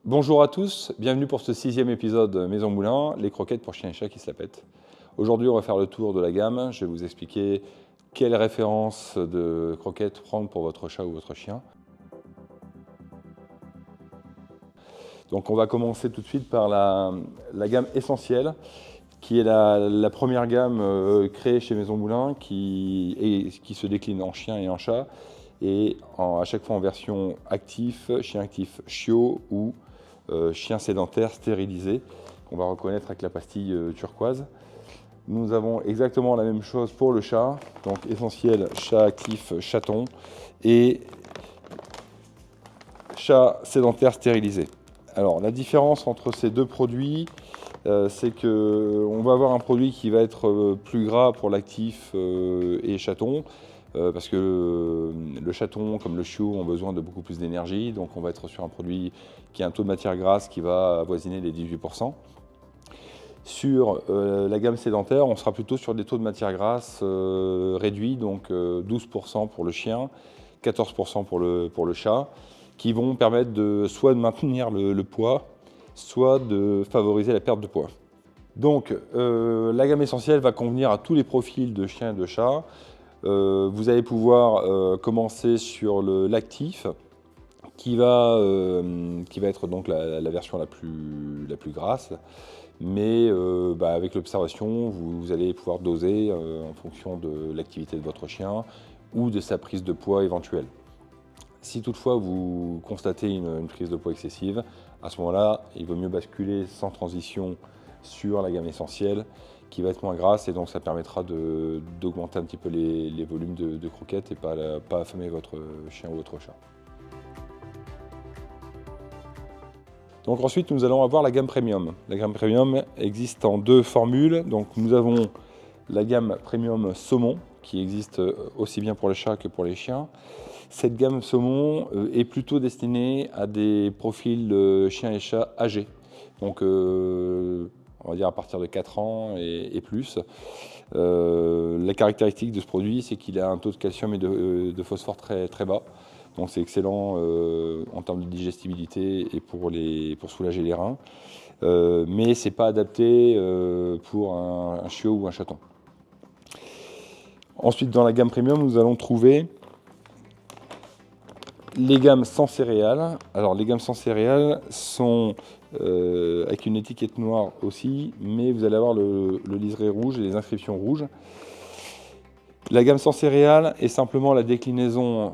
Bonjour à tous, bienvenue pour ce 6e épisode Maison Moulin, les croquettes pour chiens et chats qui se la pètent. Aujourd'hui, on va faire le tour de la gamme. Je vais vous expliquer quelle référence de croquettes prendre pour votre chat ou votre chien. Donc, on va commencer tout de suite par la gamme essentielle, qui est la première gamme créée chez Maison Moulin, qui se décline en chien et en chat, et à chaque fois en version actif, chien actif chiot ou chien sédentaire stérilisé, qu'on va reconnaître avec la pastille turquoise. Nous avons exactement la même chose pour le chat, donc essentiel chat actif chaton et chat sédentaire stérilisé. Alors la différence entre ces deux produits, c'est qu'on va avoir un produit qui va être plus gras pour l'actif et chaton, parce que le chaton comme le chiot ont besoin de beaucoup plus d'énergie, donc on va être sur un produit qui a un taux de matière grasse qui va avoisiner les 18%. Sur la gamme sédentaire, on sera plutôt sur des taux de matière grasse réduits, donc 12% pour le chien, 14% pour le chat, qui vont permettre soit de maintenir le poids, soit de favoriser la perte de poids. Donc la gamme essentielle va convenir à tous les profils de chiens et de chats. Vous allez pouvoir commencer sur l'actif, qui va être donc la version la plus grasse, mais avec l'observation, vous allez pouvoir doser en fonction de l'activité de votre chien ou de sa prise de poids éventuelle. Si toutefois vous constatez une prise de poids excessive, à ce moment-là, il vaut mieux basculer sans transition sur la gamme essentielle, qui va être moins grasse, et donc ça permettra d'augmenter un petit peu les volumes de croquettes et pas affamer votre chien ou votre chat. Donc ensuite, nous allons avoir la gamme premium. La gamme premium existe en deux formules. Donc nous avons la gamme premium saumon, qui existe aussi bien pour les chats que pour les chiens. Cette gamme saumon est plutôt destinée à des profils de chiens et chats âgés. Donc on va dire à partir de 4 ans et plus. La caractéristique de ce produit, c'est qu'il a un taux de calcium et de phosphore très, très bas. Donc c'est excellent en termes de digestibilité et pour soulager les reins. Mais ce n'est pas adapté pour un chiot ou un chaton. Ensuite, dans la gamme premium, nous allons trouver les gammes sans céréales. Alors les gammes sans céréales sont avec une étiquette noire aussi, mais vous allez avoir le liseré rouge et les inscriptions rouges. La gamme sans céréales est simplement la déclinaison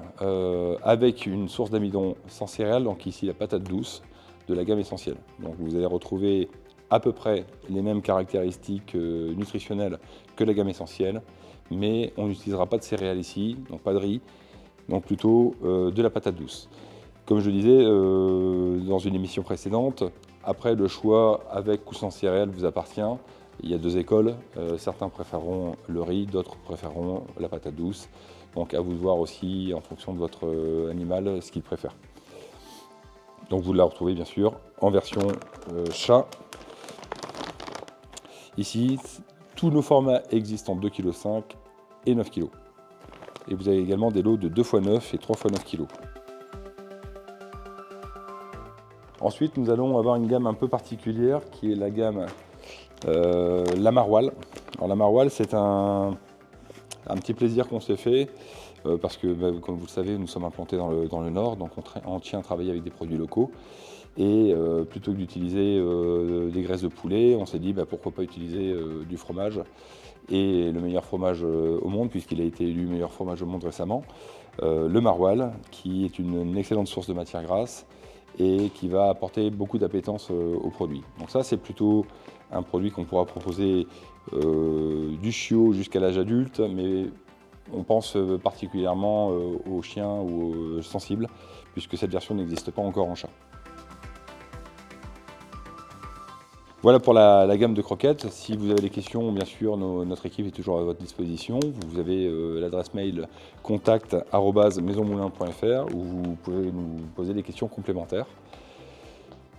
avec une source d'amidon sans céréales, donc ici la patate douce, de la gamme essentielle. Donc vous allez retrouver à peu près les mêmes caractéristiques nutritionnelles que la gamme essentielle, mais on n'utilisera pas de céréales ici, donc pas de riz, donc plutôt de la patate douce. Comme je le disais dans une émission précédente, après le choix avec ou sans céréales vous appartient. Il y a deux écoles, certains préféreront le riz, d'autres préféreront la patate douce. Donc à vous de voir aussi en fonction de votre animal ce qu'il préfère. Donc vous la retrouvez bien sûr en version chat. Ici, tous nos formats existent en 2,5 kg et 9 kg. Et vous avez également des lots de 2 x 9 et 3 x 9 kg. Ensuite, nous allons avoir une gamme un peu particulière qui est la gamme la maroilles. Alors la maroilles, c'est un petit plaisir qu'on s'est fait parce que, comme vous le savez, nous sommes implantés dans le Nord, donc on tient à travailler avec des produits locaux. Et plutôt que d'utiliser des graisses de poulet, on s'est dit pourquoi pas utiliser du fromage. Et le meilleur fromage au monde, puisqu'il a été élu meilleur fromage au monde récemment, le maroilles, qui est une excellente source de matière grasse et qui va apporter beaucoup d'appétence au produit. Donc ça, c'est plutôt un produit qu'on pourra proposer du chiot jusqu'à l'âge adulte, mais on pense particulièrement aux chiens ou aux sensibles, puisque cette version n'existe pas encore en chat. Voilà pour la gamme de croquettes. Si vous avez des questions, bien sûr, notre équipe est toujours à votre disposition. Vous avez l'adresse mail contact@maisonmoulin.fr où vous pouvez nous poser des questions complémentaires.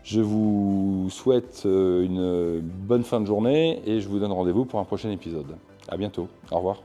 Je vous souhaite une bonne fin de journée et je vous donne rendez-vous pour un prochain épisode. À bientôt. Au revoir.